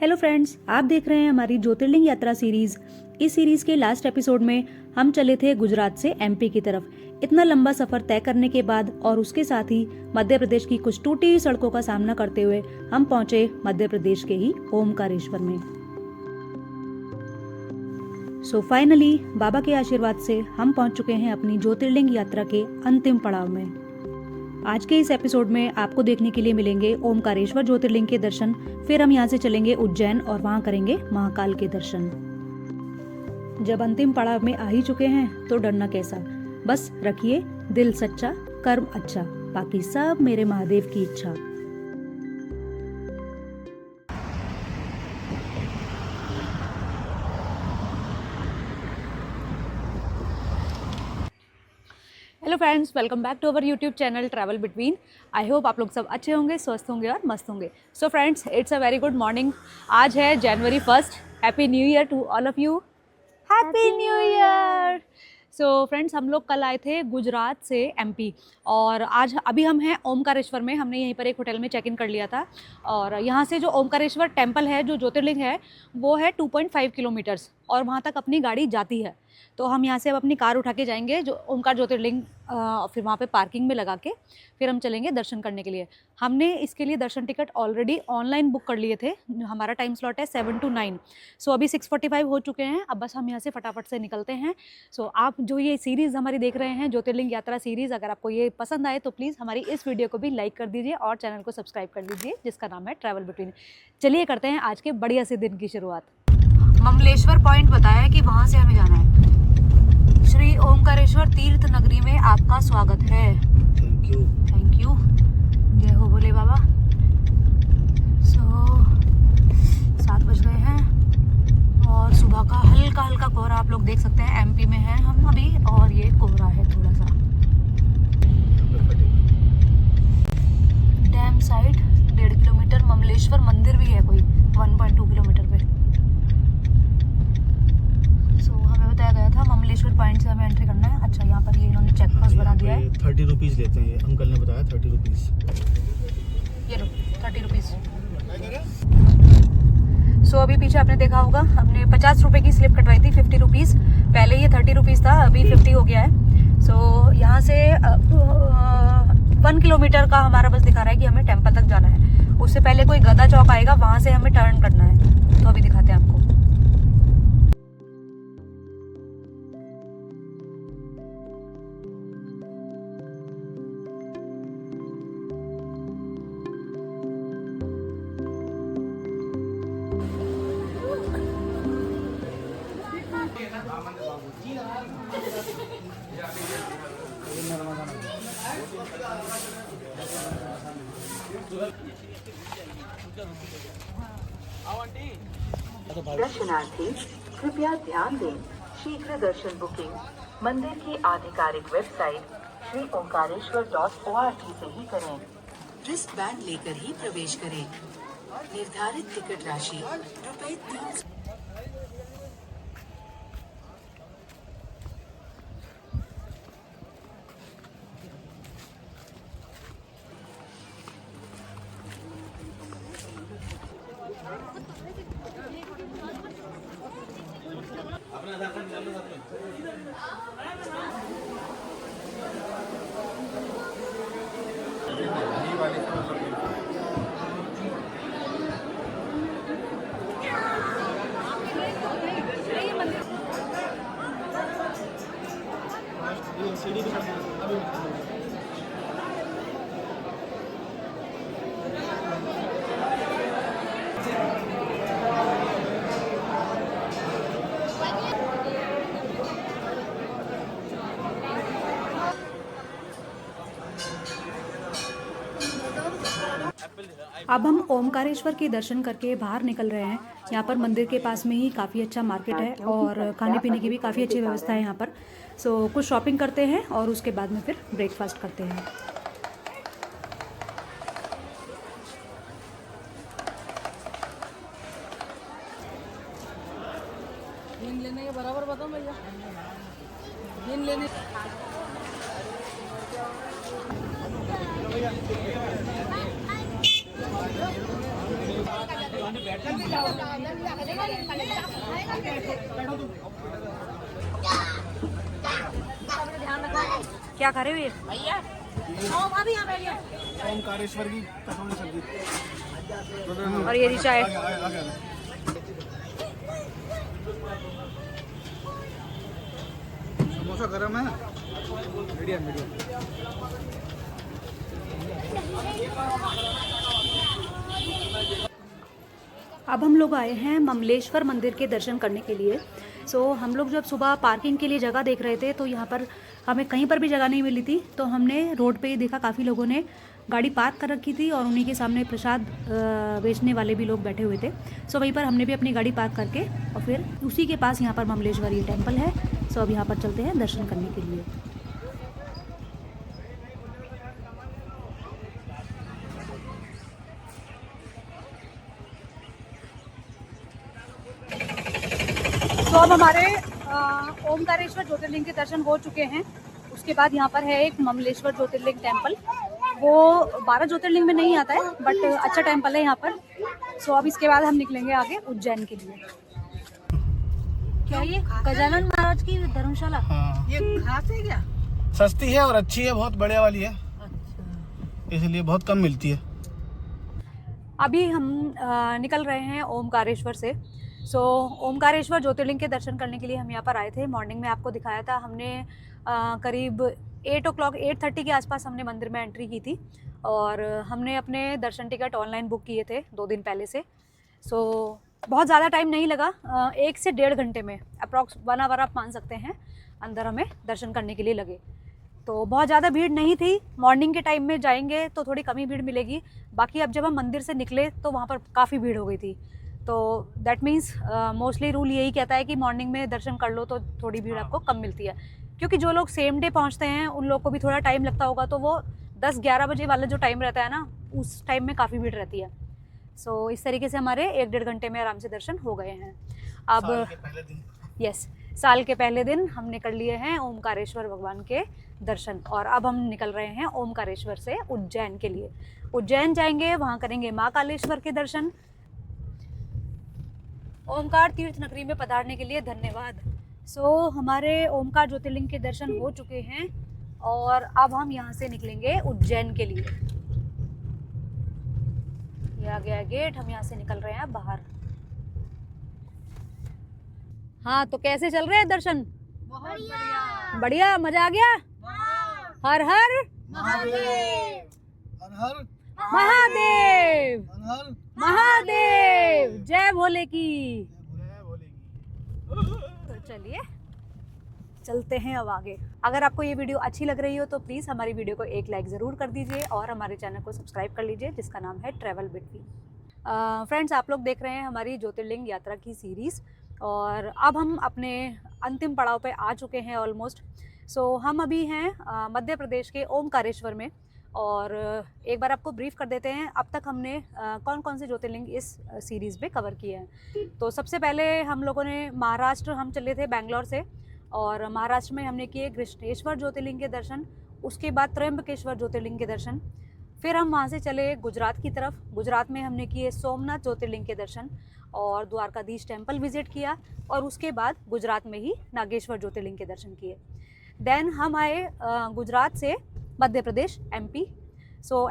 Hello friends, आप देख रहे हैं हमारी ज्योतिर्लिंग यात्रा सीरीज। इस सीरीज के लास्ट एपिसोड में हम चले थे गुजरात से एमपी की तरफ। इतना लंबा सफर तय करने के बाद और उसके साथ ही मध्य प्रदेश की कुछ टूटी हुई सड़कों का सामना करते हुए हम पहुंचे मध्य प्रदेश के ही ओमकारेश्वर में। सो फाइनली बाबा के आशीर्वाद से हम पहुंच चुके हैं अपनी ज्योतिर्लिंग यात्रा के अंतिम पड़ाव में। आज के इस एपिसोड में आपको देखने के लिए मिलेंगे ओमकारेश्वर ज्योतिर्लिंग के दर्शन, फिर हम यहाँ से चलेंगे उज्जैन और वहाँ करेंगे महाकाल के दर्शन। जब अंतिम पड़ाव में आ ही चुके हैं तो डरना कैसा, बस रखिए दिल सच्चा, कर्म अच्छा, बाकी सब मेरे महादेव की इच्छा। Hello friends, welcome back to our YouTube channel travel between. I hope आप लोग सब अच्छे होंगे, स्वस्थ होंगे और मस्त होंगे। So friends, it's a very good morning. आज है जनवरी 1। Happy new year to all of you. Happy new year. So friends, हम लोग कल आए थे गुजरात से एमपी और आज अभी हम हैं ओमकारेश्वर में। हमने यहीं पर एक होटल में चेक इन कर लिया था और यहाँ से जो ओमकारेश्वर टेम्पल है, जो ज्योतिर्लिंग है, वो है 2.5 किलोमीटर्स और वहाँ तक अपनी गाड़ी जाती है। तो हम यहाँ से अब अपनी कार उठा के जाएंगे जो ओमकार ज्योतिर्लिंग, फिर वहाँ पे पार्किंग में लगा के फिर हम चलेंगे दर्शन करने के लिए। हमने इसके लिए दर्शन टिकट ऑलरेडी ऑनलाइन बुक कर लिए थे। हमारा टाइम स्लॉट है 7 to 9। सो अभी 6:45 हो चुके हैं। अब बस हम यहाँ से फटाफट से निकलते हैं। सो आप जो ये सीरीज़ हमारी देख रहे हैं, ज्योतिर्लिंग यात्रा सीरीज़, अगर आपको ये पसंद आए तो प्लीज़ हमारी इस वीडियो को भी लाइक कर दीजिए और चैनल को सब्सक्राइब कर लीजिए, जिसका नाम है ट्रैवल बिटवीन। चलिए करते हैं आज के बढ़िया से दिन की शुरुआत। ममलेश्वर पॉइंट बताया है कि वहाँ से हमें जाना है। श्री ओमकारेश्वर तीर्थ नगरी में आपका स्वागत है। Thank you. Thank you. जय हो भोले बाबा। 7 बज गए हैं और सुबह का हल्का हल्का कोहरा आप लोग देख सकते हैं। एमपी में हैं हम अभी और ये कोहरा है थोड़ा सा। डैम साइड 1.5 किलोमीटर ममलेश्वर मंदिर भी है कोई 1.2 किलोमीटर पे। हमें बताया गया था ममलेश्वर पॉइंट से हमें एंट्री करना है। अच्छा, यहाँ पर ये इन्होंने चेक पोस्ट बना दिया है। 30 रुपीज़ लेते हैं, अंकल ने बताया 30 रुपीज़। ये लो 30 रुपीज़। सो अभी पीछे आपने देखा होगा, हमने 50 रुपए की स्लिप कटवाई थी, 50 रुपीज़। पहले ये 30 रुपीज़ था, अभी 50 हो गया है। सो यहाँ से 1 किलोमीटर का हमारा बस दिखा रहा है कि हमें टेम्पल तक जाना है। उससे पहले कोई गदा चौक आएगा, वहाँ से हमें टर्न करना है। तो अभी दिखाते हैं आपको। दर्शनार्थी कृपया ध्यान दें, शीघ्र दर्शन बुकिंग मंदिर की आधिकारिक वेबसाइट श्री ओंकारेश्वर.org से ही करें। रिस्ट बैंड लेकर ही प्रवेश करें। निर्धारित टिकट राशि ₹3। अब हम ओमकारेश्वर के दर्शन करके बाहर निकल रहे हैं। यहाँ पर मंदिर के पास में ही काफ़ी अच्छा मार्केट है और खाने पीने की भी काफ़ी अच्छी व्यवस्था है यहाँ पर। सो कुछ शॉपिंग करते हैं और उसके बाद में फिर ब्रेकफास्ट करते हैं। लेने के बराबर बताओ भैया। लेने क्या खा रहे हो ये? ओमकारेश्वर की कटोरी सब्जी और ये चाय। समोसा गरम है, मीडियम मीडियम। अब हम लोग आए हैं ममलेश्वर मंदिर के दर्शन करने के लिए। हम लोग जब सुबह पार्किंग के लिए जगह देख रहे थे तो यहाँ पर हमें कहीं पर भी जगह नहीं मिली थी, तो हमने रोड पे ही देखा काफ़ी लोगों ने गाड़ी पार्क कर रखी थी और उन्हीं के सामने प्रसाद बेचने वाले भी लोग बैठे हुए थे। वहीं पर हमने भी अपनी गाड़ी पार्क करके और फिर उसी के पास यहाँ पर ममलेश्वरी टेम्पल है। अब यहाँ पर चलते हैं दर्शन करने के लिए। अब हमारे ओमकारेश्वर ज्योतिर्लिंग के दर्शन हो चुके हैं। उसके बाद यहाँ पर है एक ममलेश्वर ज्योतिर्लिंग टेम्पल। वो 12 ज्योतिर्लिंग में नहीं आता है, बट अच्छा टेम्पल है यहाँ पर। अब इसके बाद हम निकलेंगे आगे उज्जैन के लिए। क्या ये गजानन महाराज की धर्मशाला? हाँ। ये खास है क्या? सस्ती है और अच्छी है, बहुत बढ़िया वाली है। अच्छा। इसलिए बहुत कम मिलती है। अभी हम निकल रहे हैं ओमकारेश्वर से। ओमकारेश्वर ज्योतिर्लिंग के दर्शन करने के लिए हम यहाँ पर आए थे। मॉर्निंग में आपको दिखाया था हमने करीब 8:30 के आसपास हमने मंदिर में एंट्री की थी और हमने अपने दर्शन टिकट ऑनलाइन बुक किए थे 2 दिन पहले से। बहुत ज़्यादा टाइम नहीं लगा, 1 से 1.5 घंटे में अप्रॉक्स 1 आवर आप मान सकते हैं अंदर हमें दर्शन करने के लिए लगे। तो बहुत ज़्यादा भीड़ नहीं थी। मॉर्निंग के टाइम में जाएंगे तो थोड़ी कमी भीड़ मिलेगी, बाकी अब जब हम मंदिर से निकले तो वहाँ पर काफ़ी भीड़ हो गई थी। तो दैट मीन्स मोस्टली रूल यही कहता है कि मॉर्निंग में दर्शन कर लो तो थोड़ी भीड़ आपको कम मिलती है, क्योंकि जो लोग सेम डे पहुँचते हैं उन लोग को भी थोड़ा टाइम लगता होगा। तो वो 10-11 बजे वाला जो टाइम रहता है ना, उस टाइम में काफ़ी भीड़ रहती है। इस तरीके से हमारे 1-1.5 घंटे में आराम से दर्शन हो गए हैं। अब यस, साल के पहले दिन हमने कर लिए हैं ओमकारेश्वर भगवान के दर्शन और अब हम निकल रहे हैं ओमकारेश्वर से उज्जैन के लिए। उज्जैन जाएंगे, वहाँ करेंगे माँ कालेश्वर के दर्शन। ओमकार तीर्थ नगरी में पधारने के लिए धन्यवाद। हमारे ओमकार ज्योतिर्लिंग के दर्शन हो चुके हैं और अब हम यहाँ से निकलेंगे उज्जैन के लिए। ये आ गया गेट, हम यहाँ से निकल रहे हैं बाहर। हाँ, तो कैसे चल रहे हैं दर्शन? बहुत बढ़िया। बढ़िया, मजा आ गया। हर हर महादेव, हर हर महादेव, हर हर महादेव, जय भोले की। तो चलिए चलते हैं अब आगे। अगर आपको ये वीडियो अच्छी लग रही हो तो प्लीज़ हमारी वीडियो को एक लाइक ज़रूर कर दीजिए और हमारे चैनल को सब्सक्राइब कर लीजिए, जिसका नाम है ट्रैवल बिटवीन। फ्रेंड्स, आप लोग देख रहे हैं हमारी ज्योतिर्लिंग यात्रा की सीरीज़ और अब हम अपने अंतिम पड़ाव पे आ चुके हैं ऑलमोस्ट। हम अभी हैं मध्य प्रदेश के ओमकारेश्वर में और एक बार आपको ब्रीफ कर देते हैं अब तक हमने कौन कौन से ज्योतिर्लिंग इस सीरीज़ पे कवर किए हैं। तो सबसे पहले हम लोगों ने महाराष्ट्र, हम चले थे बेंगलोर से और महाराष्ट्र में हमने किए कृष्णेश्वर ज्योतिर्लिंग के दर्शन, उसके बाद त्र्यंबकेश्वर ज्योतिर्लिंग के दर्शन। फिर हम वहाँ से चले गुजरात की तरफ। गुजरात में हमने किए सोमनाथ ज्योतिर्लिंग के दर्शन और द्वारकाधीश टेम्पल विजिट किया और उसके बाद गुजरात में ही नागेश्वर ज्योतिर्लिंग के दर्शन किए। देन हम आए गुजरात से मध्य प्रदेश एमपी।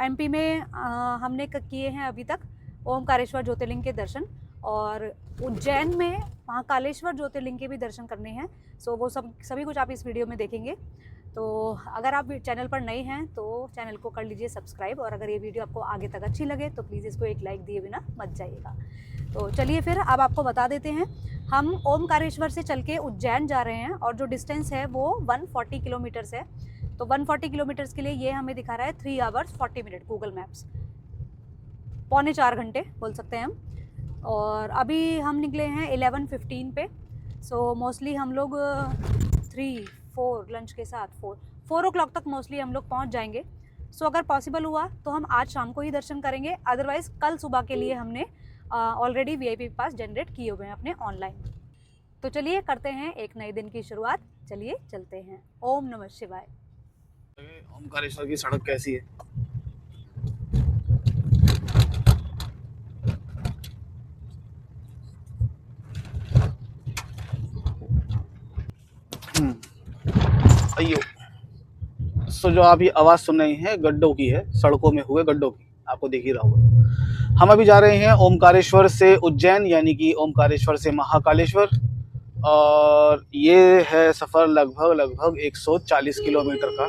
एमपी में हमने किए हैं अभी तक ओमकारेश्वर ज्योतिर्लिंग के दर्शन और उज्जैन में महाकालेश्वर ज्योतिर्लिंग के भी दर्शन करने हैं। वो सभी कुछ आप इस वीडियो में देखेंगे। तो अगर आप चैनल पर नए हैं तो चैनल को कर लीजिए सब्सक्राइब और अगर ये वीडियो आपको आगे तक अच्छी लगे तो प्लीज़ इसको एक लाइक दिए बिना मत जाइएगा। तो चलिए फिर अब आपको बता देते हैं, हम ओमकारेश्वर से चल के उज्जैन जा रहे हैं और जो डिस्टेंस है वो 140 किलोमीटर्स है। तो 140 किलोमीटर्स के लिए ये हमें दिखा रहा है 3 आवर्स 40 मिनट गूगल मैप्स, 3.25 घंटे बोल सकते हैं हम। और अभी हम निकले हैं 11:15 पे। मोस्टली हम लोग 3-4 लंच के साथ 4 o'clock तक मोस्टली हम लोग पहुंच जाएंगे। अगर पॉसिबल हुआ तो हम आज शाम को ही दर्शन करेंगे, अदरवाइज़ कल सुबह के लिए हमने ऑलरेडी VIP पास जनरेट किए हुए हैं अपने ऑनलाइन। तो चलिए करते हैं एक नए दिन की शुरुआत। चलिए चलते हैं। ओम नमः शिवाय। ओमकारेश्वर की सड़क कैसी है? अयो। सो जो आप ये आवाज़ सुन रही हैं गड्ढों की है, सड़कों में हुए गड्ढों की, आपको दिख ही रहा होगा। हम अभी जा रहे हैं ओमकारेश्वर से उज्जैन, यानी कि ओमकारेश्वर से महाकालेश्वर, और ये है सफ़र लगभग 140 किलोमीटर का।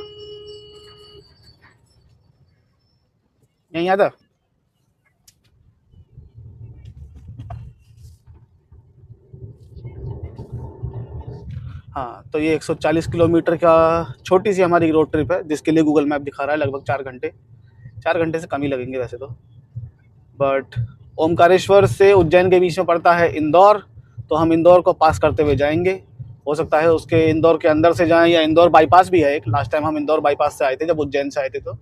यहीं आता। हाँ, तो ये 140 किलोमीटर का छोटी सी हमारी रोड ट्रिप है, जिसके लिए गूगल मैप दिखा रहा है लगभग 4 घंटे से कम ही लगेंगे वैसे तो। बट ओमकारेश्वर से उज्जैन के बीच में पड़ता है इंदौर, तो हम इंदौर को पास करते हुए जाएंगे। हो सकता है उसके इंदौर के अंदर से जाएं, या इंदौर बाईपास भी है एक। लास्ट टाइम हम इंदौर बाईपास से आए थे, जब उज्जैन से आए थे, तो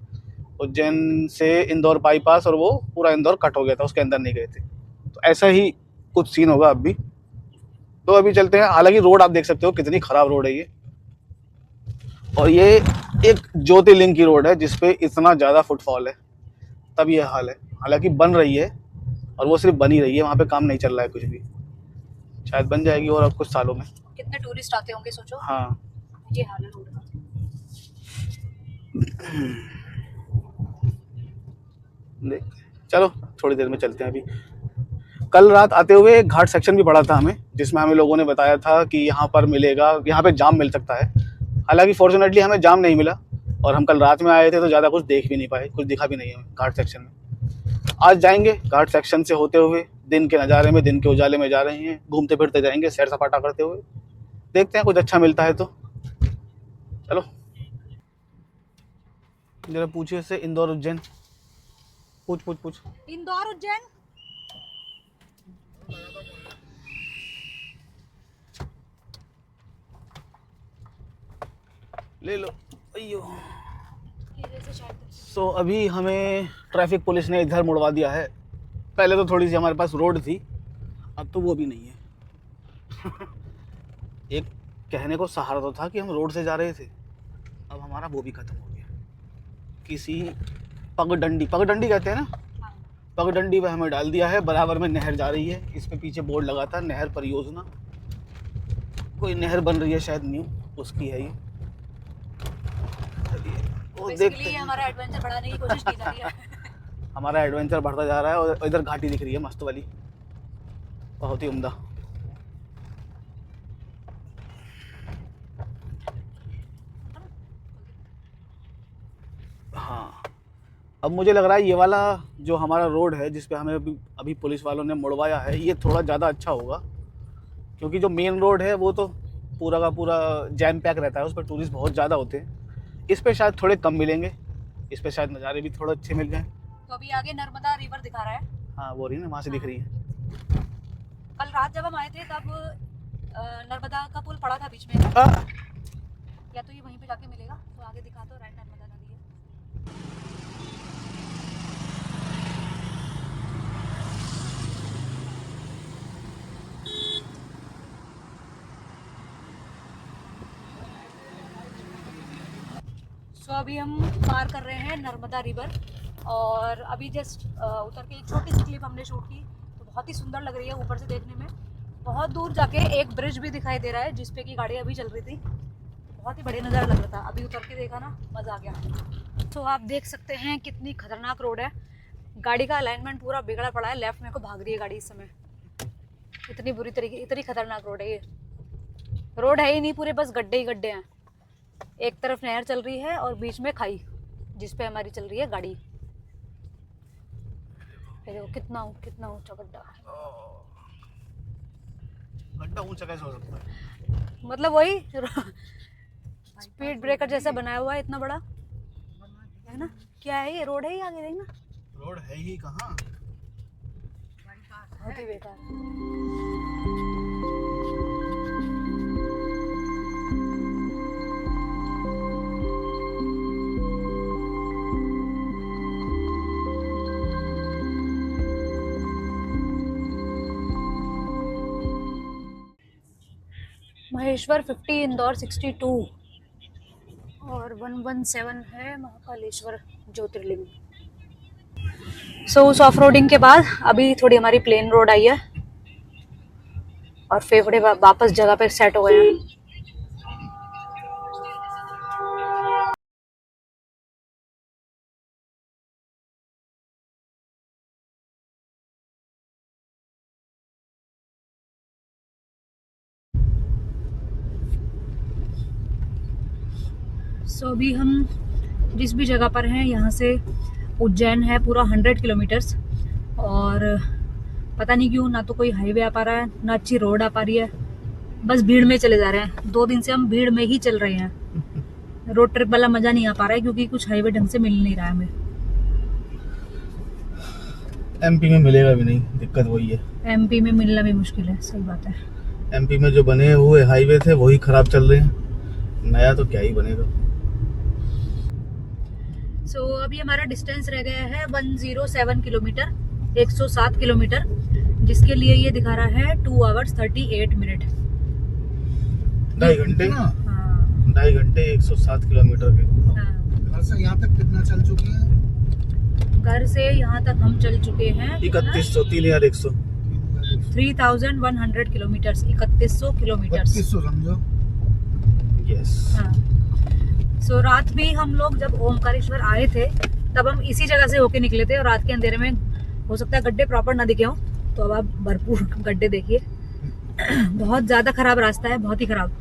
उज्जैन से इंदौर बाईपास, और वो पूरा इंदौर कट हो गया था, उसके अंदर नहीं गए थे। तो ऐसा ही कुछ सीन होगा अब भी। तो अभी चलते हैं। हालांकि रोड आप देख सकते हो कितनी खराब रोड है ये, और ये एक ज्योतिर्लिंग की रोड है जिसपे इतना ज़्यादा फुटफॉल है, तब ये हाल है। हालांकि बन रही है, और वो सिर्फ बन ही रही है, वहाँ पे काम नहीं चल रहा है कुछ भी। शायद बन जाएगी और अब कुछ सालों में। कितने टूरिस्ट आते होंगे सोचो। हाँ, ये हाल है रोड का। देख, चलो थोड़ी देर में चलते हैं। अभी कल रात आते हुए एक घाट सेक्शन भी पड़ा था हमें, जिसमें हमें लोगों ने बताया था कि यहाँ पर मिलेगा, यहाँ पे जाम मिल सकता है। हालांकि फॉर्चुनेटली हमें जाम नहीं मिला, और हम कल रात में आए थे तो ज़्यादा कुछ देख भी नहीं पाए, कुछ दिखा भी नहीं हमें घाट सेक्शन में। आज जाएंगे घाट सेक्शन से होते हुए, दिन के नज़ारे में, दिन के उजाले में जा रहे हैं, घूमते फिरते जाएंगे, सैर सपाटा करते हुए। देखते हैं कुछ अच्छा मिलता है तो। चलो जरा पूछिए से इंदौर उज्जैन, पूछ। इंदौर उज्जैन। ले लो। अयो। सो अभी हमें ट्रैफिक पुलिस ने इधर मुड़वा दिया है। पहले तो थोड़ी सी हमारे पास रोड थी, अब तो वो भी नहीं है। एक कहने को सहारा तो था कि हम रोड से जा रहे थे, अब हमारा वो भी खत्म हो गया। किसी पगडंडी कहते हैं ना, पगडंडी पे हमें डाल दिया है। बराबर में नहर जा रही है, इस पे पीछे बोर्ड लगा था नहर परियोजना, कोई नहर बन रही है शायद न्यू, उसकी है ये। वो देखते हैं। हमारा एडवेंचर बढ़ाने की कोशिश की जा रही है। हमारा एडवेंचर बढ़ता जा रहा है, और इधर घाटी दिख रही है मस्त वाली, बहुत ही उम्दा। हाँ, अब मुझे लग रहा है ये वाला जो हमारा रोड है, जिस पे हमें अभी पुलिस वालों ने मुड़वाया है, ये थोड़ा ज़्यादा अच्छा होगा, क्योंकि जो मेन रोड है वो तो पूरा का पूरा जैम पैक रहता है, उस पर टूरिस्ट बहुत ज़्यादा होते हैं। इस पे शायद थोड़े कम मिलेंगे, इस पे शायद नज़ारे भी थोड़े अच्छे मिल जाएं। तो अभी आगे नर्मदा रिवर दिखा रहा है। हाँ, वो रही ना, वहाँ से दिख रही है। कल रात जब हम आए थे तब नर्मदा का पुल पड़ा था बीच में, या तो ये वहीं पे जाके मिलेगा। तो आगे दिखा तो राइट नर्मदा नदी है। सो अभी हम पार कर रहे हैं नर्मदा रिवर, और अभी जस्ट उतर के एक छोटी सी क्लिप हमने शूट की, तो बहुत ही सुंदर लग रही है ऊपर से देखने में। बहुत दूर जाके एक ब्रिज भी दिखाई दे रहा है, जिसपे की गाड़ी अभी चल रही थी। बहुत ही बढ़िया नज़ारा लग रहा था, अभी उतर के देखा ना, मज़ा आ गया। तो आप देख सकते हैं कितनी खतरनाक रोड है, गाड़ी का अलाइनमेंट पूरा बिगड़ा पड़ा है, लेफ्ट में को भाग रही है गाड़ी इस समय। इतनी बुरी तरीके, इतनी खतरनाक रोड है ये। रोड है ही नहीं, पूरे बस गड्ढे ही गड्ढे हैं। एक तरफ नहर चल रही है और बीच में खाई, जिस पे हमारी चल रही है गाड़ी। देखो कितना ऊंचा गड्ढा। गड्ढा ऊंचा कैसे हो सकता है? मतलब वही स्पीड ब्रेकर जैसा बनाया हुआ है, इतना बड़ा है ना। क्या है ये, रोड है ही आगे, देखना। रोड है ही कहाँ, बहुत ही बेकार। महेश्वर 50, इंदौर 62 और 117 है महाकालेश्वर ज्योतिर्लिंग। सो उस ऑफ रोडिंग के बाद अभी थोड़ी हमारी प्लेन रोड आई है, और फेफड़े वापस जगह पे सेट हो गए हैं। सो अभी हम जिस भी जगह पर हैं यहाँ से उज्जैन है पूरा 100 किलोमीटर्स, और पता नहीं क्यों ना तो कोई हाईवे आ पा रहा है ना अच्छी रोड आ पा रही है, बस भीड़ में चले जा रहे हैं। 2 दिन से हम भीड़ में ही चल रहे हैं। रोड ट्रिप वाला मजा नहीं आ पा रहा है क्योंकि कुछ हाईवे ढंग से मिल नहीं रहा है हमें। एमपी में मिलेगा भी नहीं, दिक्कत वही है। एमपी में मिलना भी मुश्किल है, सही बात है। एमपी में जो बने हुए हाईवे थे वही खराब चल रहे हैं, नया तो क्या ही बनेगा। सो अभी हमारा डिस्टेंस रह गया है 107 किलोमीटर, 107 किलोमीटर, जिसके लिए ये दिखा रहा है 2 आवर्स 38 मिनट। 2.5 घंटे, हाँ 2.5 घंटे 107 किलोमीटर के। हाँ। घर से यहाँ तक कितना चल चुकी है? घर से यहाँ तक हम चल चुके हैं 3100, 3100, 3100 किलोमीटर, 3100 किलोमीटर। 2500 समझो। यस। हाँ। सो रात भी हम लोग जब ओमकारेश्वर आए थे तब हम इसी जगह से होके निकले थे, और रात के अंधेरे में हो सकता है गड्ढे प्रॉपर ना दिखे हों, तो अब आप भरपूर गड्ढे देखिए। बहुत ज्यादा खराब रास्ता है, बहुत ही खराब।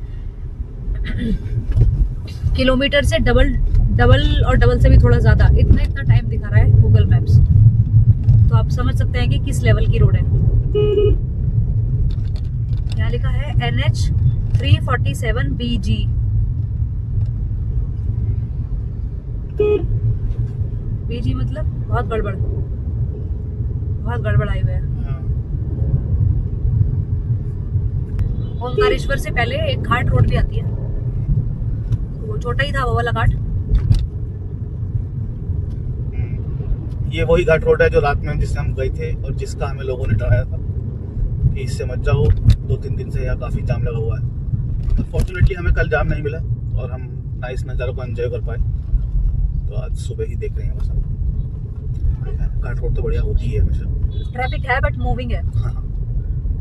किलोमीटर से डबल और डबल से भी थोड़ा ज्यादा, इतना टाइम दिखा रहा है गूगल मैप्स, तो आप समझ सकते हैं कि किस लेवल की रोड है। यहाँ लिखा है NH 347 BG। बीजी मतलब बहुत गड़बड़ हाईवे है। ओमकारेश्वर से पहले एक घाट रोड भी आती है, वो छोटा ही था वो वाला घाट। ये वही घाट रोड है जो रात में जिससे हम गए थे और जिसका हमें लोगों ने डराया था कि इससे मत जाओ, 2-3 दिन से यहाँ काफी जाम लगा हुआ है। अनफॉर्चुनेटली हमें कल जाम नहीं मिला और हम नाइस नज़ारों को एंजॉय कर पाए, तो आज सुबह ही देख रहे हैं बस। घाट रोड तो बढ़िया होती है हमेशा। ट्रैफिक है बट मूविंग है। हाँ,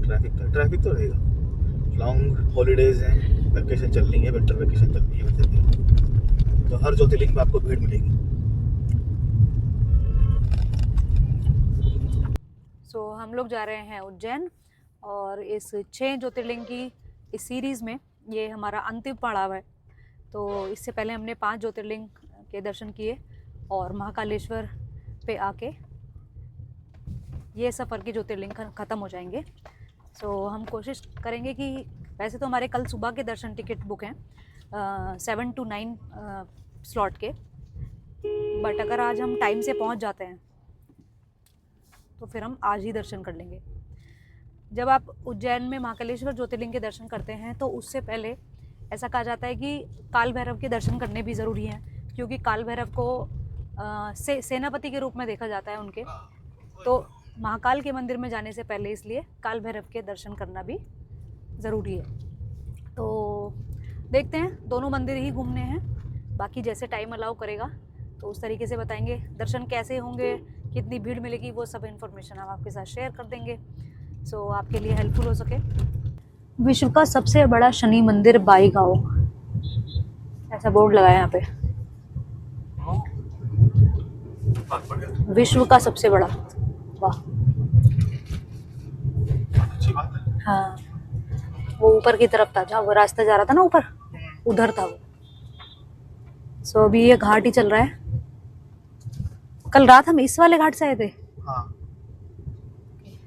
ट्रैफिक तो रहेगा। लॉन्ग हॉलीडेज हैं, वैकेशन चल रही है, विंटर वैकेशन चल रही है वैसे भी, तो हर ज्योतिर्लिंग में आपको भीड़ मिलेगी। सो हम लोग जा रहे हैं उज्जैन, और इस 6 ज्योतिर्लिंग की इस सीरीज़ में ये हमारा अंतिम पड़ाव है। तो इससे पहले हमने 5 ज्योतिर्लिंग के दर्शन किए, और महाकालेश्वर पे आके ये सफ़र के ज्योतिर्लिंग ख़त्म हो जाएंगे। सो हम कोशिश करेंगे कि, वैसे तो हमारे कल सुबह के दर्शन टिकट बुक हैं 7 to 9 स्लॉट के, बट अगर आज हम टाइम से पहुंच जाते हैं तो फिर हम आज ही दर्शन कर लेंगे। जब आप उज्जैन में महाकालेश्वर ज्योतिर्लिंग के दर्शन करते हैं तो उससे पहले ऐसा कहा जाता है कि काल भैरव के दर्शन करने भी ज़रूरी हैं, क्योंकि काल भैरव को सेनापति के रूप में देखा जाता है उनके। तो महाकाल के मंदिर में जाने से पहले इसलिए काल भैरव के दर्शन करना भी ज़रूरी है। तो देखते हैं, दोनों मंदिर ही घूमने हैं, बाकी जैसे टाइम अलाउ करेगा तो उस तरीके से बताएंगे। दर्शन कैसे होंगे, कितनी भीड़ मिलेगी, वो सब इन्फॉर्मेशन हम आपके साथ शेयर कर देंगे, सो आपके लिए हेल्पफुल हो सके। विश्व का सबसे बड़ा शनि मंदिर बाईगांव, ऐसा बोर्ड लगा है यहाँ पे। विश्व का सबसे बड़ा, वाह, अच्छी बात है। हाँ, वो ऊपर की तरफ था, जहाँ वो रास्ता जा रहा था ना ऊपर, उधर था वो। सो अभी ये घाट ही चल रहा है। कल रात हम इस वाले घाट से आए थे। हाँ,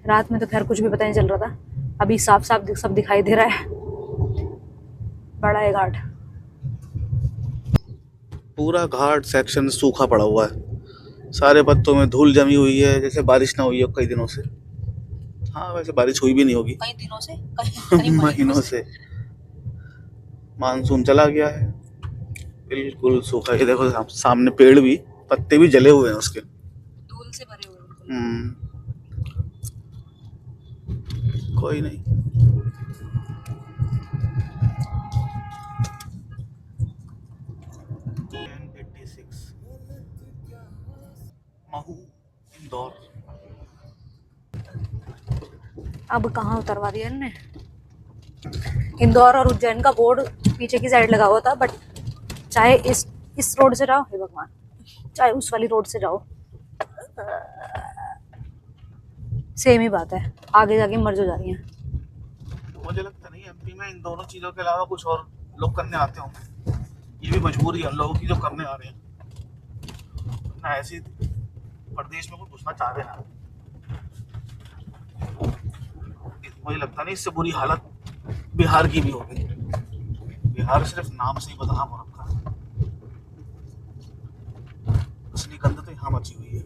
रात में तो खैर कुछ भी पता नहीं चल रहा था, अभी साफ साफ सब दिखाई दे रहा है। बड़ा है घाट। पूरा घाट सेक्शन सूखा पड़ा हुआ है, सारे पत्तों में धूल जमी हुई है, जैसे बारिश ना हुई हो कई दिनों से। हाँ, वैसे बारिश हुई भी नहीं होगी कई दिनों से, कई महीनों से। मानसून चला गया है, बिल्कुल सूखा। ये देखो सामने पेड़ भी, पत्ते भी जले हुए हैं उसके, धूल से भरे हुए। कोई नहीं। महू, इंदौर। अब कहाँ उतरवा दिया इन्होंने। इंदौर और उज्जैन का बोर्ड पीछे की साइड लगा हुआ था, बट चाहे इस रोड से जाओ, हे भगवान, चाहे उस वाली रोड से जाओ, सेम ही बात है, आगे जाके मर्ज हो जा रही हैं। मुझे लगता नहीं एमपी में इन दोनों चीजों के अलावा कुछ और लोग करने आते होंगे। ये भी मजबूरी है लोगों की जो करने आ रहे हैं ना, ऐसी प्रदेश में कोई घुसना चाह रहे ना, मुझे लगता नहीं इससे बुरी हालत बिहार की भी होगी। बिहार सिर्फ नाम से ही बदनाम हो रखा है, असली गंद तो यहाँ मची हुई है।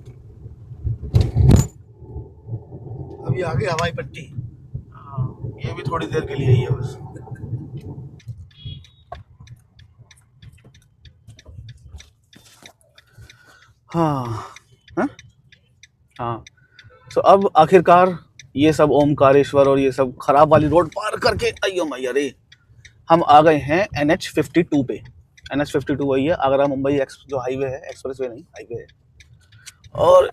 अभी आगे हवाई पट्टी। हाँ, ये भी थोड़ी देर के लिए ही है बस। हाँ हाँ हाँ। तो अब आखिरकार ये सब ओमकारेश्वर और ये सब खराब वाली रोड पार करके अयो मैया रे हम आ गए हैं NH52 पे। NH52 वही है आगरा मुंबई जो हाईवे है, एक्सप्रेसवे नहीं हाईवे है, और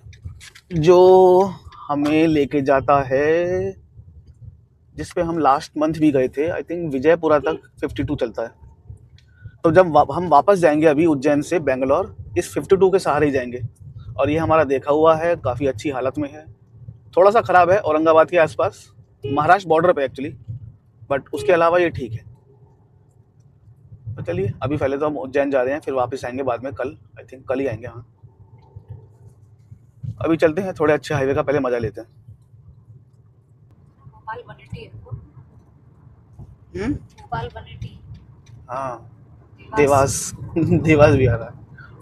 जो हमें लेके जाता है, जिस पे हम लास्ट मंथ भी गए थे, आई थिंक विजयपुरा तक 52 चलता है। तो जब हम वापस जाएंगे अभी उज्जैन से बेंगलोर, इस 52 के सहारे ही जाएंगे। और ये हमारा देखा हुआ है, काफ़ी अच्छी हालत में है, थोड़ा सा ख़राब है औरंगाबाद के आसपास, महाराष्ट्र बॉर्डर पे एक्चुअली, बट उसके अलावा ये ठीक है। तो चलिए अभी पहले तो हम उज्जैन जा रहे हैं, फिर वापस आएंगे बाद में, कल आई थिंक कल ही आएंगे। हाँ अभी चलते हैं, थोड़े अच्छे हाईवे का पहले मज़ा लेते हैं। भोपाल 180 है। हम्म, भोपाल 180। हाँ देवास देवास भी आ रहा है,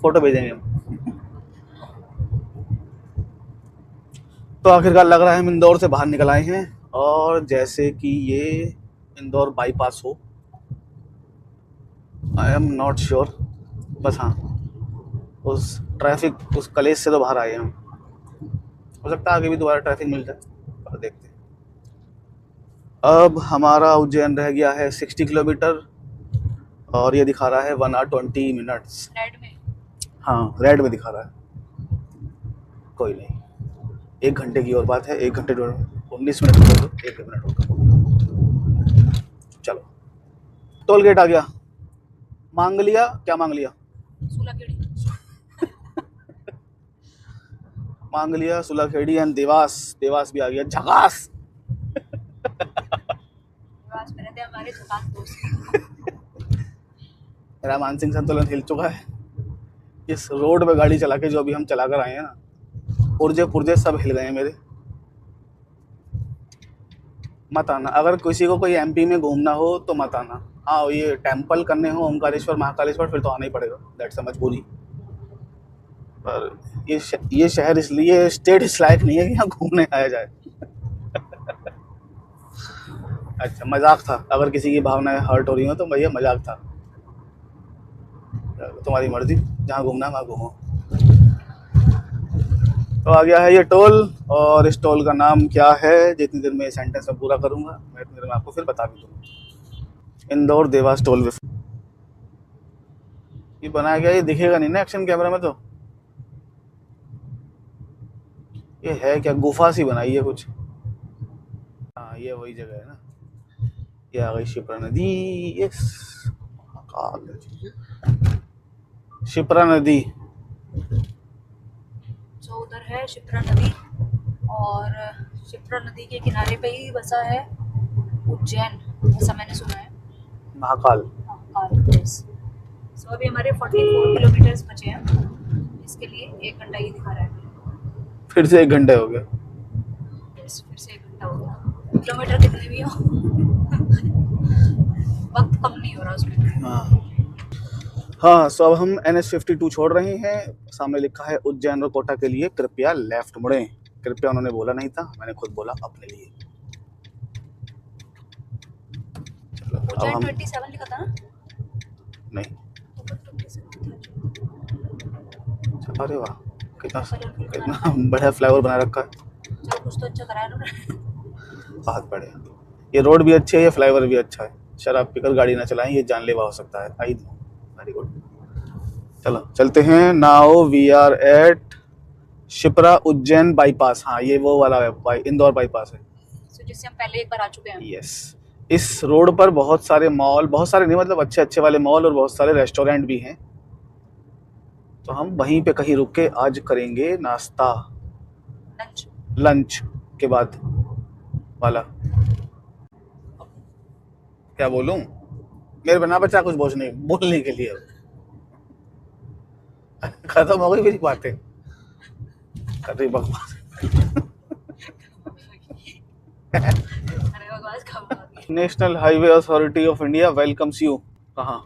फोटो भेजेंगे हम। तो आखिरकार लग रहा है हम इंदौर से बाहर निकल आए हैं, और जैसे कि ये इंदौर बाईपास हो, आई एम नॉट श्योर, बस हाँ उस ट्रैफिक उस कलेश से तो बाहर आए हम। हो सकता है आगे भी दोबारा ट्रैफिक मिल जाए, पर देखते हैं। अब हमारा उज्जैन रह गया है 60 किलोमीटर, और ये दिखा रहा है 1 hour 20 minutes रेड में। हाँ रेड में दिखा रहा है, कोई नहीं, 1 घंटे की और बात है, 1 घंटे 19 मिनट हो गए, 1 मिनट होगा। चलो टोल गेट आ गया, मांग लिया, क्या मांग लिया? सुलाखेड़ी। मांग लिया सुलाखेड़ी एंड देवास, देवास भी आ गया, झकास। देवास में रहते हैं हमारे झकास दोस्त। मेरा मानसिक संतुलन हिल चुका है इस रोड पे गाड़ी चला के, जो अभी हम चला कर आए हैं ना, पुर्जे पुर्जे सब हिल गए हैं मेरे। मत आना, अगर किसी को कोई MP में घूमना हो तो मत आना। हाँ ये टेम्पल करने हो ओमकारेश्वर महाकालेश्वर, फिर तो आना ही पड़ेगा, दैट्स अ मजबूरी। पर ये शहर इसलिए स्टेट इस लायक नहीं है कि यहाँ घूमने आया जाए। अच्छा मजाक था, अगर किसी की भावनाएं हर्ट हो रही हो तो भैया मजाक था, तुम्हारी मर्जी, जहाँ घूमना है वहाँ घूमो। तो आ गया है ये टोल, और इस टोल का नाम क्या है, जितनी देर में सेंटेंस में पूरा करूंगा मैं इतनी देर में आपको फिर बता भी दूंगा। इंदौर देवास टोल। ये बनाया गया, ये दिखेगा नहीं ना एक्शन कैमरा में, तो ये है क्या, गुफा सी बनाई है कुछ। हाँ ये वही जगह है ना, ये आ गई शिप्रा नदी। यस शिप्रा नदी, जो उधर है शिप्रा नदी, और शिप्रा नदी के किनारे पे ही बसा है उज्जैन, ऐसा मैंने सुना है। महाकाल। सो अभी हमारे 44 किलोमीटर्स बचे हैं, इसके लिए 1 घंटा ही दिखा रहा है। फिर से 1 घंटे हो गया। फिर से 1 घंटा हो गया, किलोमीटर कितने भी हो वक्त कम नहीं हो रहा उसमें। हाँ सो अब हम NH52 छोड़ रहे हैं, सामने लिखा है उज्जैन और कोटा के लिए कृपया लेफ्ट मुड़ें। कृपया उन्होंने बोला नहीं था, मैंने खुद बोला अपने लिए। चलो अब उज्जैन हम 27 लिखा था ना? नहीं, तो 27 था। अरे वाह कितना बढ़िया फ्लाईओवर बना रखा है। चलो कुछ तो अच्छा कराया उन्होंने। बहुत बढ़िया, ये रोड भी अच्छी है, ये फ्लाईओवर भी अच्छा है। शराब पीकर गाड़ी ना चलाएं, ये जानलेवा हो सकता है। I know, very good. चलो चलते हैं। Now we are at Shipra Ujjain bypass. हाँ ये वो वाला है, इंदौर बाईपास है। So, जिससे हम पहले एक बार आ चुके हैं। यस, इस रोड पर बहुत सारे मॉल, बहुत सारे नहीं मतलब अच्छे अच्छे वाले मॉल और बहुत सारे रेस्टोरेंट भी हैं, तो हम वहीं पे कहीं रुक के आज करेंगे नाश्ता, लंच के बाद वाला। क्या बोलूं, मेरे बना बचा कुछ बोलने के लिए। खत्म हो गई मेरी बातें, कर रही बकवास। National highway authority of India welcomes you. कहाँ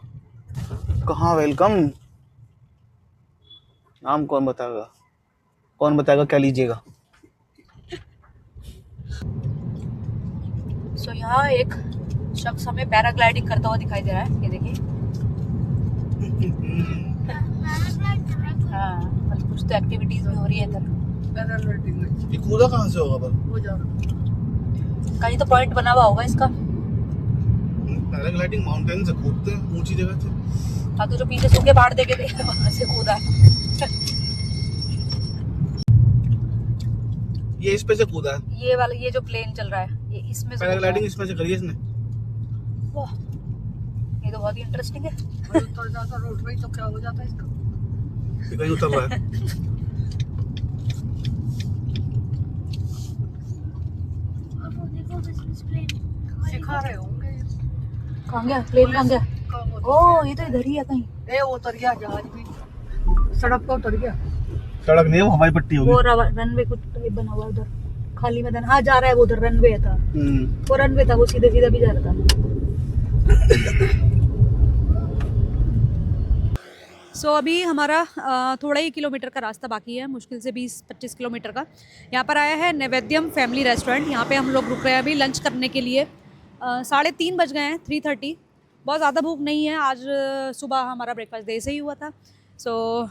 कहाँ वेलकम? नाम कौन बताएगा, कौन बताएगा क्या लीजिएगा? सो यहाँ एक शख्स हमें पैराग्लाइडिंग करता हुआ दिखाई दे रहा है, ये देखिए। हाँ, मतलब कुछ तो एक्टिविटीज भी हो रही है इधर। ये कूदा कहाँ से होगा पर? कहीं तो पॉइंट बना हुआ होगा इसका। पैराग्लाइडिंग माउंटेन से कूदते हैं ऊंची जगह से। हाँ, तो जो पीछे सूखे पहाड़ देखे थे वहां से कूदा है। ये इस पे से कूदा है। ये वाला, ये जो प्लेन चल रहा है, ये इसमें से पैराग्लाइडिंग इसमें से करी है इसने। वाह, ये तो बहुत ही इंटरेस्टिंग है। उतर जाता रोड पे तो क्या हो जाता है इसका? ये कहीं उतर रहा है। सिखा रहे होंगे। कहाँ गया प्लेन, कहाँ गया? ओ, ये तो इधर ही है कहीं। ए वो उतर गया जहाज भी, सड़क पे उतर गया। सड़क नहीं है वो, हवाई पट्टी होगी। वो रनवे कुछ टाइप बना हुआ है उधर, खाली मैदान। हाँ, जा रहा है वो उधर, रनवे था वो, रनवे था वो, सीधे सीधा भी जा रहा था। सो अभी हमारा थोड़ा ही किलोमीटर का रास्ता बाकी है, मुश्किल से 20-25 किलोमीटर का। यहाँ पर आया है नैवेद्यम फैमिली रेस्टोरेंट। यहाँ पे हम लोग रुक रहे हैं अभी लंच करने के लिए। 3:30 बज गए हैं, 3:30। बहुत ज़्यादा भूख नहीं है, आज सुबह हमारा ब्रेकफास्ट देर से ही हुआ था। सो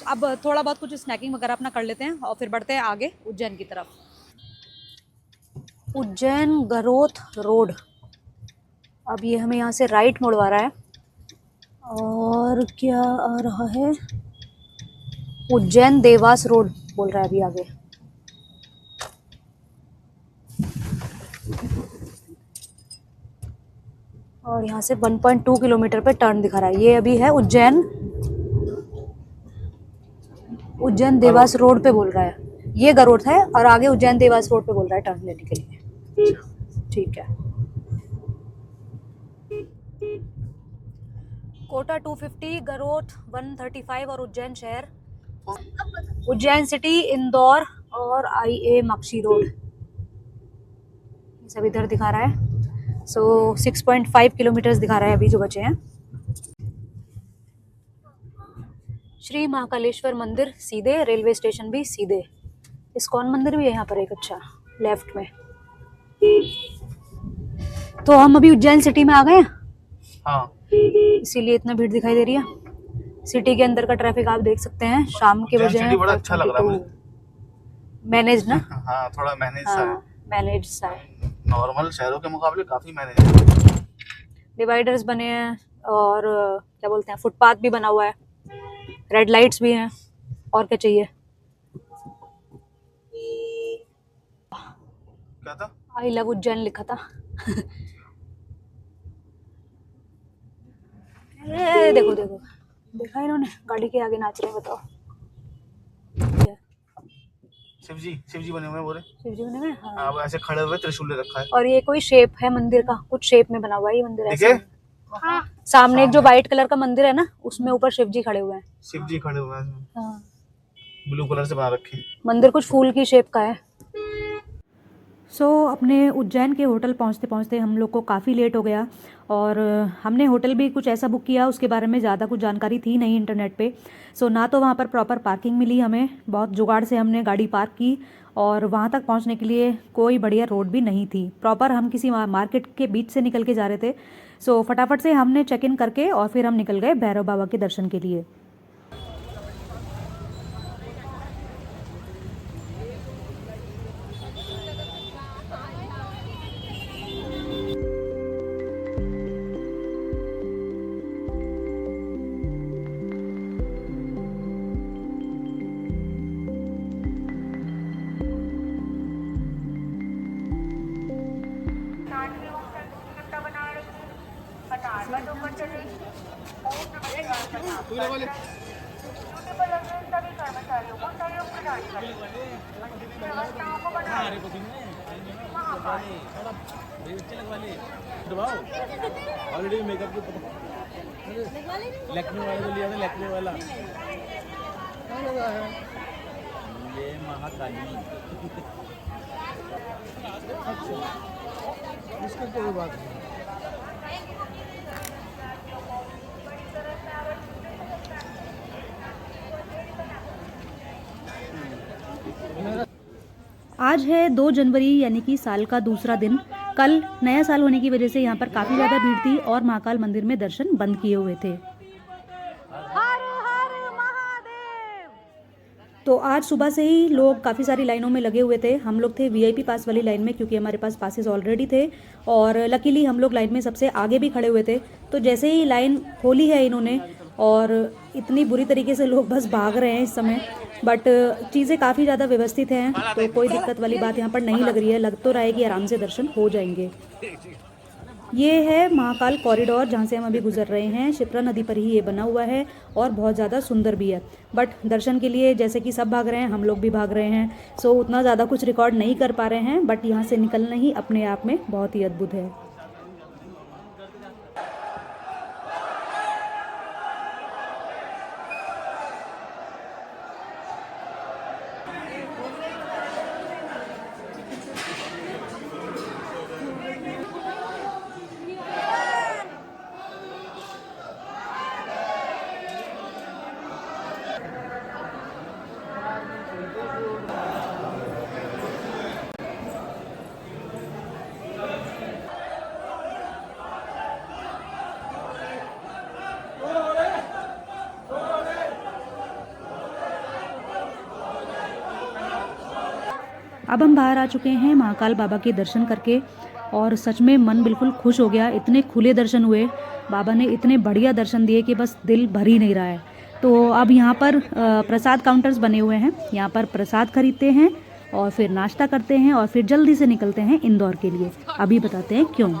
अब थोड़ा बहुत कुछ स्नैकिंग वगैरह अपना कर लेते हैं और फिर बढ़ते हैं आगे उज्जैन की तरफ। Ujjain growth road. अब ये हमें यहाँ से राइट मुड़वा रहा है और क्या आ रहा है, उज्जैन देवास रोड बोल रहा है अभी आगे। और यहाँ से 1.2 किलोमीटर पे टर्न दिखा रहा है। ये अभी है उज्जैन देवास रोड पे बोल रहा है, ये गरोथ है, और आगे उज्जैन देवास रोड पे बोल रहा है टर्न लेने के लिए। ठीक है। कोटा 250, गरोथ 135 और उज्जैन शहर, उज्जैन सिटी, इंदौर और IA मक्शी रोड, ये सब इधर दिखा रहा है। सो 6.5 किलोमीटर्स दिखा रहा है अभी जो बचे हैं। श्री महाकालेश्वर मंदिर सीधे, रेलवे स्टेशन भी सीधे, इस्कॉन मंदिर भी है यहाँ पर एक, अच्छा लेफ्ट में। तो हम अभी उज्जैन सिटी में आ गए हैं। हाँ, इसीलिए इतना भीड़ दिखाई दे रही है। सिटी के अंदर का ट्रैफिक आप देख सकते हैं, शाम के बजे हैं। बड़ा अच्छा लग रहा है मुझे। मैनेज ना? हाँ, थोड़ा मैनेज सा है। मैनेज सा है। नॉर्मल शहरों के मुकाबले काफी मैनेज है। डिवाइडर्स बने हैं और क्या बोलते हैं, फुटपाथ भी बना हुआ है, रेड लाइट्स भी हैं, और क्या चाहिए। क्या था? आई लव उज्जैन लिखा था। देखो देखो, देखा इन्होंने, गाड़ी के आगे नाच रहे हैं, बताओ। शिव जी बने हुए हैं बोले। शिव जी बने हुए हैं, हाँ। अब ऐसे खड़े हुए त्रिशूल ले रखा है। और ये कोई शेप है मंदिर का, कुछ शेप में बना हुआ है ये मंदिर ऐसे। देखिए, हाँ। सामने एक जो व्हाइट कलर का मंदिर है ना, उसमें ऊपर शिव जी खड़े हुए हैं। शिव जी खड़े हुए हैं, हाँ। ब्लू कलर से बना रखे। मंदिर कुछ फूल की शेप का है। अपने उज्जैन के होटल पहुंचते पहुंचते हम लोग को काफ़ी लेट हो गया, और हमने होटल भी कुछ ऐसा बुक किया, उसके बारे में ज़्यादा कुछ जानकारी थी नहीं इंटरनेट पे। ना तो वहाँ पर प्रॉपर पार्किंग मिली हमें, बहुत जुगाड़ से हमने गाड़ी पार्क की, और वहाँ तक पहुँचने के लिए कोई बढ़िया रोड भी नहीं थी प्रॉपर। हम किसी मार्केट के बीच से निकल के जा रहे थे। फटाफट से हमने चेक इन करके और फिर हम निकल गए भैरव बाबा के दर्शन के लिए। ऑलरेडी मेकअप लखनऊ वाले को लिया था, लखनऊ वाला ये महाकाली। इसकी कोई बात नहीं। आज है 2 जनवरी यानी कि साल का दूसरा दिन। कल नया साल होने की वजह से यहाँ पर काफ़ी ज़्यादा भीड़ थी और महाकाल मंदिर में दर्शन बंद किए हुए थे। तो आज सुबह से ही लोग काफ़ी सारी लाइनों में लगे हुए थे। हम लोग थे वीआईपी पास वाली लाइन में क्योंकि हमारे पास पासेस ऑलरेडी थे और लकीली हम लोग लाइन में सबसे आगे भी खड़े हुए थे। तो जैसे ही लाइन खोली है इन्होंने और इतनी बुरी तरीके से लोग बस भाग रहे हैं इस समय, बट चीज़ें काफ़ी ज़्यादा व्यवस्थित हैं तो कोई दिक्कत वाली बात यहाँ पर नहीं लग रही है। लग तो रहा है कि आराम से दर्शन हो जाएंगे। ये है महाकाल कॉरिडोर जहाँ से हम अभी गुजर रहे हैं। शिप्रा नदी पर ही ये बना हुआ है और बहुत ज़्यादा सुंदर भी है। बट दर्शन के लिए जैसे कि सब भाग रहे हैं, हम लोग भी भाग रहे हैं। सो उतना ज़्यादा कुछ रिकॉर्ड नहीं कर पा रहे हैं, बट यहाँ से निकलना ही अपने आप में बहुत ही अद्भुत है। अब हम बाहर आ चुके हैं महाकाल बाबा के दर्शन करके और सच में मन बिल्कुल खुश हो गया। इतने खुले दर्शन हुए, बाबा ने इतने बढ़िया दर्शन दिए कि बस दिल भर ही नहीं रहा है। तो अब यहाँ पर प्रसाद काउंटर्स बने हुए हैं, यहाँ पर प्रसाद खरीदते हैं और फिर नाश्ता करते हैं और फिर जल्दी से निकलते हैं इंदौर के लिए। अभी बताते हैं क्यों।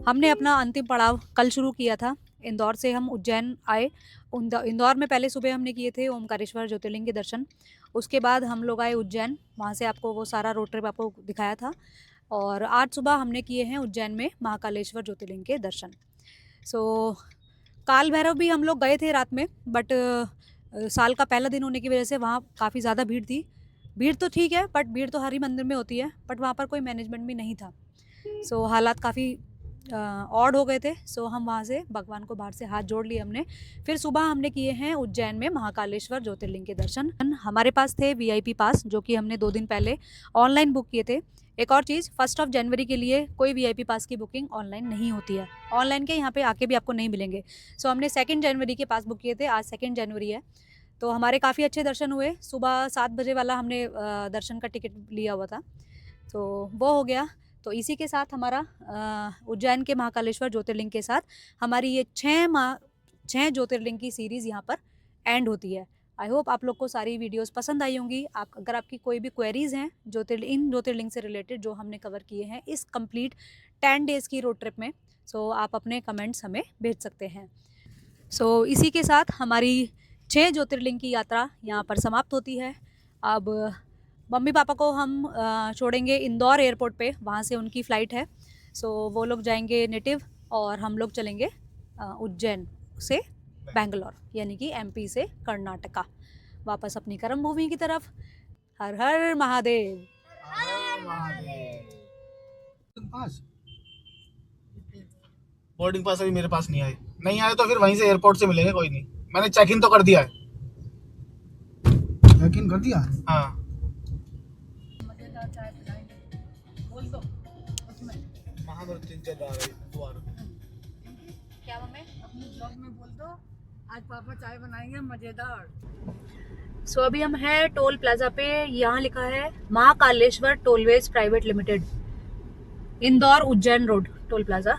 हमने अपना अंतिम पड़ाव कल शुरू किया था। इंदौर से हम उज्जैन आए। इंदौर में पहले सुबह हमने किए थे ओमकारेश्वर ज्योतिर्लिंग के दर्शन। उसके बाद हम लोग आए उज्जैन, वहाँ से आपको वो सारा रोड ट्रिप आपको दिखाया था। और आज सुबह हमने किए हैं उज्जैन में महाकालेश्वर ज्योतिर्लिंग के दर्शन। सो काल भैरव भी हम लोग गए थे रात में, बट साल का पहला दिन होने की वजह से वहाँ काफ़ी ज़्यादा भीड़ थी। भीड़ तो ठीक है, बट भीड़ तो हर ही मंदिर में होती है, बट वहाँ पर कोई मैनेजमेंट भी नहीं था। सो हालात काफ़ी ऑड हो गए थे। सो हम वहाँ से भगवान को बाहर से हाथ जोड़ लिए हमने। फिर सुबह हमने किए हैं उज्जैन में महाकालेश्वर ज्योतिर्लिंग के दर्शन। हमारे पास थे वीआईपी पास जो कि हमने 2 दिन पहले ऑनलाइन बुक किए थे। एक और चीज़, 1 जनवरी के लिए कोई वीआईपी पास की बुकिंग ऑनलाइन नहीं होती है। ऑनलाइन के यहाँ पे आके भी आपको नहीं मिलेंगे। सो हमने 2 जनवरी के पास बुक किए थे। आज 2 जनवरी है, तो हमारे काफ़ी अच्छे दर्शन हुए। सुबह 7 बजे वाला हमने दर्शन का टिकट लिया हुआ था, तो वो हो गया। तो इसी के साथ हमारा उज्जैन के महाकालेश्वर ज्योतिर्लिंग के साथ हमारी ये 6 ज्योतिर्लिंग की सीरीज़ यहाँ पर एंड होती है। आई होप आप लोग को सारी वीडियोस पसंद आई होंगी। अगर आपकी कोई भी क्वेरीज़ हैं इन ज्योतिर्लिंग से रिलेटेड जो हमने कवर किए हैं इस कंप्लीट 10 डेज़ की रोड ट्रिप में, सो आप अपने कमेंट्स हमें भेज सकते हैं। सो इसी के साथ हमारी 6 ज्योतिर्लिंग की यात्रा यहाँ पर समाप्त होती है। अब मम्मी पापा को हम छोड़ेंगे इंदौर एयरपोर्ट पे, वहाँ से उनकी फ़्लाइट है। सो वो लोग जाएंगे नेटिव और हम लोग चलेंगे उज्जैन से बेंगलोर, यानी कि एमपी से कर्नाटका, वापस अपनी कर्म भूमि की तरफ। हर हर महादेव। बोर्डिंग पास अभी मेरे पास नहीं आए तो फिर वहीं से एयरपोर्ट से मिलेंगे। कोई नहीं, मैंने चेक इन तो कर दिया है। चेक इन कर दिया? हाँ। क्या मम्मी? अपने ब्लॉग में बोल दो आज पापा चाय बनाएंगे मजेदार। सो अभी हम हैं टोल प्लाजा पे। यहाँ लिखा है Mahakaleshwar tollways private limited, Indore Ujjain road, toll plaza.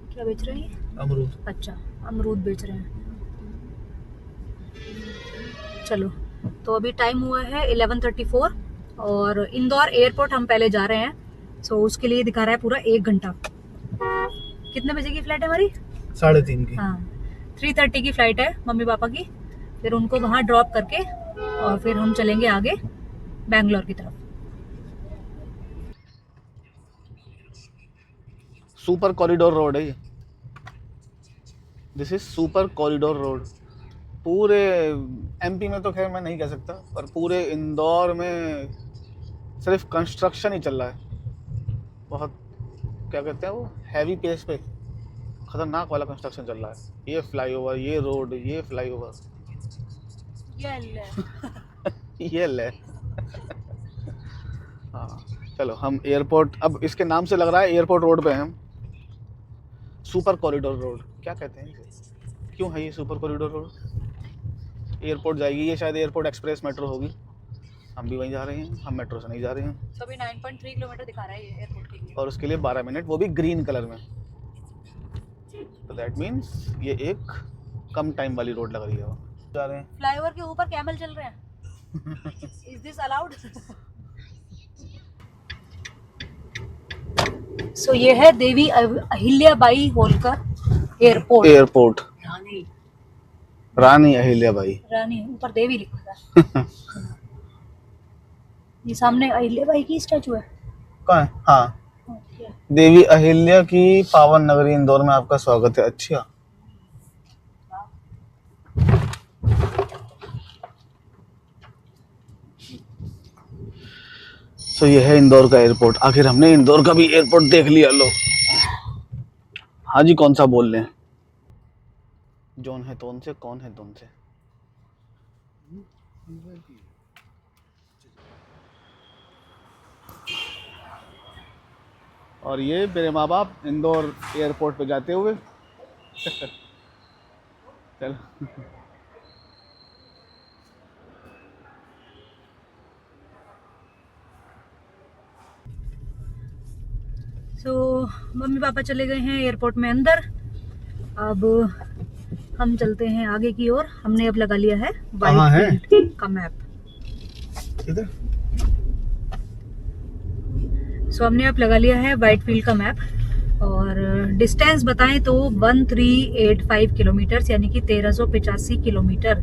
क्या बेच रहे हैं? अमरूद। अच्छा, अमरूद बेच रहे हैं। चलो, तो अभी टाइम हुआ है 11:34 और इंदौर एयरपोर्ट हम पहले जा रहे हैं। सो उसके लिए दिखा रहा है पूरा 1 घंटा। कितने बजे की फ्लाइट है हमारी? 3:30 की। हाँ 3:30 की फ्लाइट है मम्मी पापा की। फिर उनको वहाँ ड्रॉप करके और फिर हम चलेंगे आगे बैंगलोर की तरफ। सुपर कॉरिडोर रोड है ये, this is super corridor road. पूरे एमपी में तो खैर मैं नहीं कह सकता, पर पूरे इंदौर में सिर्फ कंस्ट्रक्शन ही चल रहा है। बहुत क्या कहते हैं वो, हैवी पेस पे खतरनाक वाला कंस्ट्रक्शन चल रहा है। ये फ्लाईओवर, ये रोड, ये फ्लाईओवर, ये ले। हाँ चलो हम एयरपोर्ट, अब इसके नाम से लग रहा है एयरपोर्ट रोड पे हैं हम। सुपर कॉरिडोर रोड क्या कहते हैं इसे, क्यों है ये सुपर कॉरिडोर रोड? एयरपोर्ट जाएगी ये, शायद एयरपोर्ट एक्सप्रेस मेट्रो होगी। हम भी वहीं जा रहे हैं, हम मेट्रो से नहीं जा रहे हैं। तो अभी 9.3 किलोमीटर दिखा रहा है ये एयरपोर्ट के लिए, और उसके लिए 12 मिनट, वो भी ग्रीन कलर में। तो दैट मीन्स ये एक कम टाइम वाली रोड लग रही है। जा रहे हैं फ्लाईओवर के ऊपर कैमल चल रहे हैं। Is this allowed? सो ये है देवी अहिल्याबाई होलकर एयरपोर्ट। एयरपोर्ट रानी अहिल्याबाई, रानी ऊपर देवी लिखा है। ये सामने अहिल्याबाई की स्टैचू है। कहाँ है? हाँ, देवी अहिल्या की पावन नगरी इंदौर में आपका स्वागत है। अच्छा तो ये है इंदौर का एयरपोर्ट। आखिर हमने इंदौर का भी एयरपोर्ट देख लिया। लो हाँ जी, कौन सा बोल रहे हैं? जौन है तोन से, कौन है तुम से। और ये मेरे माँ बाप इंदौर एयरपोर्ट पे जाते हुए। चलो सो मम्मी पापा चले गए हैं एयरपोर्ट में अंदर। अब हम चलते हैं आगे की ओर। हमने अब लगा लिया है वाइट फील्ड का मैप। इधर सो हमने अब लगा लिया है वाइट फील्ड का मैप और डिस्टेंस बताएं तो 1385 किलोमीटर यानी कि 1385 किलोमीटर।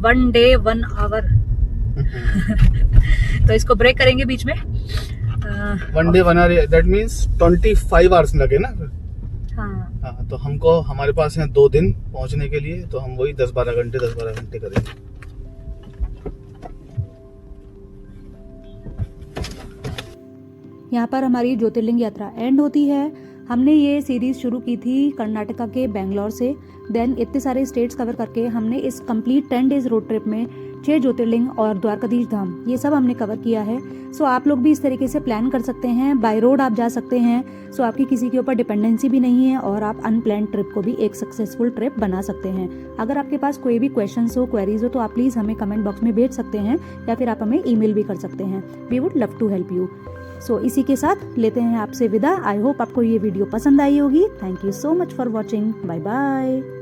1 day 1 our. तो इसको ब्रेक करेंगे बीच में। 1 day 1 hour, that means 25 hours लगे ना। हाँ हाँ, तो हमको हमारे पास है 2 दिन पहुंचने के लिए, तो हम वही 10-12 घंटे करेंगे। यहाँ पर हमारी ज्योतिर्लिंग यात्रा एंड होती है। हमने ये सीरीज़ शुरू की थी कर्नाटका के बेंगलोर से। देन इतने सारे स्टेट्स कवर करके हमने इस कंप्लीट 10 डेज रोड ट्रिप में 6 ज्योतिर्लिंग और द्वारकाधीश धाम ये सब हमने कवर किया है। सो आप लोग भी इस तरीके से प्लान कर सकते हैं। बाय रोड आप जा सकते हैं। सो आपकी किसी के ऊपर डिपेंडेंसी भी नहीं है और आप अनप्लान्ड ट्रिप को भी एक सक्सेसफुल ट्रिप बना सकते हैं। अगर आपके पास कोई भी क्वेश्चंस हो, क्वेरीज हो तो आप प्लीज़ हमें कमेंट बॉक्स में भेज सकते हैं या फिर आप हमें ईमेल भी कर सकते हैं। We would love to help you. So इसी के साथ लेते हैं आपसे विदा। आई होप आपको ये वीडियो पसंद आई होगी। Thank you so much for watching. Bye bye.